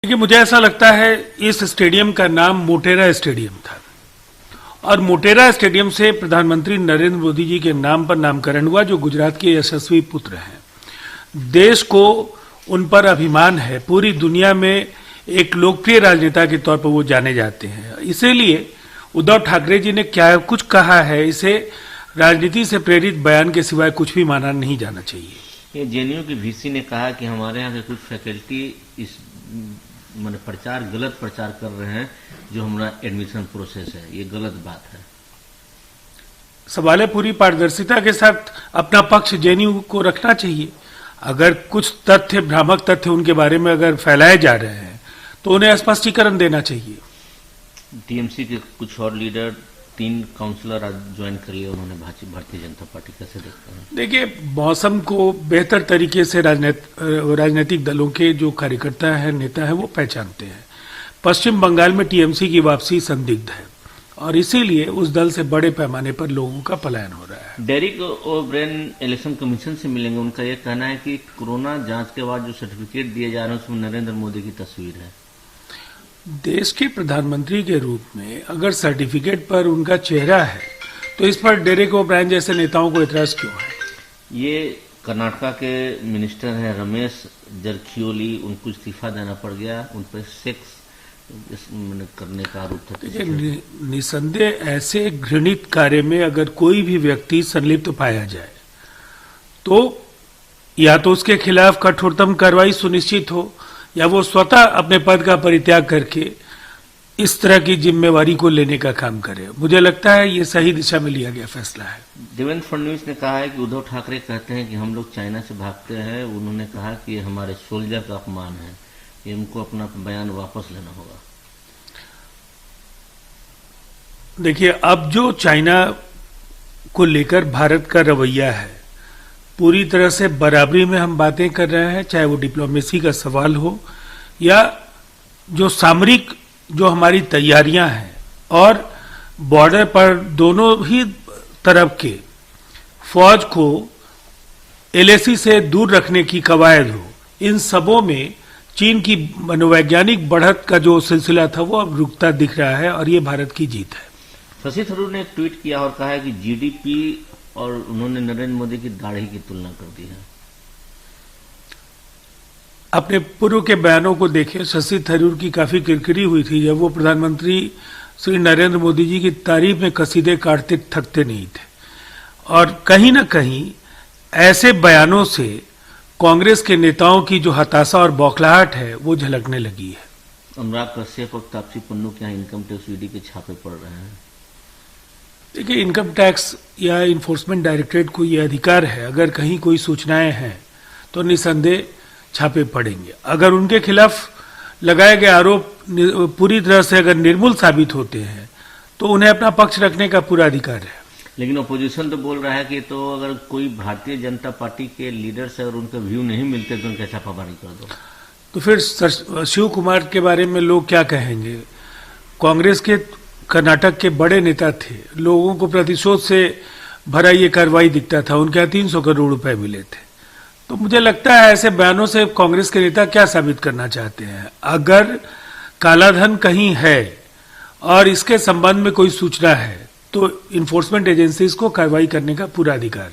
देखिए, मुझे ऐसा लगता है इस स्टेडियम का नाम मोटेरा स्टेडियम था और मोटेरा स्टेडियम से प्रधानमंत्री नरेंद्र मोदी जी के नाम पर नामकरण हुआ, जो गुजरात के यशस्वी पुत्र हैं। देश को उन पर अभिमान है। पूरी दुनिया में एक लोकप्रिय राजनेता के तौर पर वो जाने जाते हैं। इसीलिए उद्धव ठाकरे जी ने क्या कुछ कहा है, इसे राजनीति से प्रेरित बयान के सिवाय कुछ भी माना नहीं जाना चाहिए। ये जेएनयू की वीसी ने कहा कि हमारे यहाँ के कुछ फैकल्टी इस गलत प्रचार कर रहे हैं, जो हमारा एडमिशन प्रोसेस है, ये गलत बात है। सवाल है, पूरी पारदर्शिता के साथ अपना पक्ष जेएनयू को रखना चाहिए। अगर कुछ तथ्य, भ्रामक तथ्य उनके बारे में अगर फैलाए जा रहे हैं तो उन्हें स्पष्टीकरण देना चाहिए। टीएमसी के कुछ और लीडर, 3 काउंसलर आज ज्वाइन कर लिया उन्होंने भारतीय जनता पार्टी। कैसे देखते हैं? देखिए, मौसम को बेहतर तरीके से राजनीतिक दलों के जो कार्यकर्ता है, नेता है, वो पहचानते हैं। पश्चिम बंगाल में टीएमसी की वापसी संदिग्ध है और इसीलिए उस दल से बड़े पैमाने पर लोगों का पलायन हो रहा है। डेरिक ओब्रेन इलेक्शन कमीशन से मिलेंगे। उनका यह कहना है कि कोरोना जांच के बाद जो सर्टिफिकेट दिए जा रहे हैं उसमें नरेंद्र मोदी की तस्वीर है। देश के प्रधानमंत्री के रूप में अगर सर्टिफिकेट पर उनका चेहरा है तो इस पर डेरेक ओब्रायन जैसे नेताओं को इतराज क्यों है? ये कर्नाटका के मिनिस्टर हैं रमेश जरखियोली, उनको इस्तीफा देना पड़ गया। उन पर सेक्स करने का आरोप था। निसंदेह ऐसे घृणित कार्य में अगर कोई भी व्यक्ति संलिप्त पाया जाए तो या तो उसके खिलाफ कठोरतम कार्रवाई सुनिश्चित हो या वो स्वतः अपने पद का परित्याग करके इस तरह की जिम्मेवारी को लेने का काम करे। मुझे लगता है ये सही दिशा में लिया गया फैसला है। देवेंद्र फडणवीस ने कहा है कि उद्धव ठाकरे कहते हैं कि हम लोग चाइना से भागते हैं। उन्होंने कहा कि ये हमारे सोल्जर का अपमान है, ये उनको अपना बयान वापस लेना होगा। देखिए, अब जो चाइना को लेकर भारत का रवैया है, पूरी तरह से बराबरी में हम बातें कर रहे हैं, चाहे वो डिप्लोमेसी का सवाल हो या जो सामरिक जो हमारी तैयारियां हैं और बॉर्डर पर दोनों ही तरफ के फौज को एलएसी से दूर रखने की कवायद हो। इन सबों में चीन की मनोवैज्ञानिक बढ़त का जो सिलसिला था वो अब रुकता दिख रहा है और ये भारत की जीत है। शशि थरूर ने एक ट्वीट किया और कहा है कि जीडीपी और उन्होंने नरेंद्र मोदी की दाढ़ी की तुलना कर दी है। अपने पूर्व के बयानों को देखें, शशि थरूर की काफी किरकिरी हुई थी जब वो प्रधानमंत्री श्री नरेंद्र मोदी जी की तारीफ में कसीदे काटते थकते नहीं थे और कहीं ना कहीं ऐसे बयानों से कांग्रेस के नेताओं की जो हताशा और बौखलाहट है वो झलकने लगी है। अनुराग कश्यप और तापसी पन्नू के यहाँ इनकम टैक्स ईडी के छापे पड़ रहे हैं। देखिए, इनकम टैक्स या इन्फोर्समेंट डायरेक्टरेट को ये अधिकार है, अगर कहीं कोई सूचनाएं हैं तो निसंदेह छापे पड़ेंगे। अगर उनके खिलाफ लगाए गए आरोप पूरी तरह से अगर निर्मूल साबित होते हैं तो उन्हें अपना पक्ष रखने का पूरा अधिकार है। लेकिन अपोजिशन तो बोल रहा है कि तो अगर कोई भारतीय जनता पार्टी के लीडर से और उनके व्यू नहीं मिलते तो उनका छापामारी कर दो। तो फिर शिव कुमार के बारे में लोग क्या कहेंगे? कांग्रेस के कर्नाटक के बड़े नेता थे, लोगों को प्रतिशोध से भरा ये कार्रवाई दिखता था। उनके यहाँ 300 करोड़ रुपए मिले थे। तो मुझे लगता है ऐसे बयानों से कांग्रेस के नेता क्या साबित करना चाहते हैं? अगर कालाधन कहीं है और इसके संबंध में कोई सूचना है तो इन्फोर्समेंट एजेंसीज को कार्रवाई करने का पूरा अधिकार है।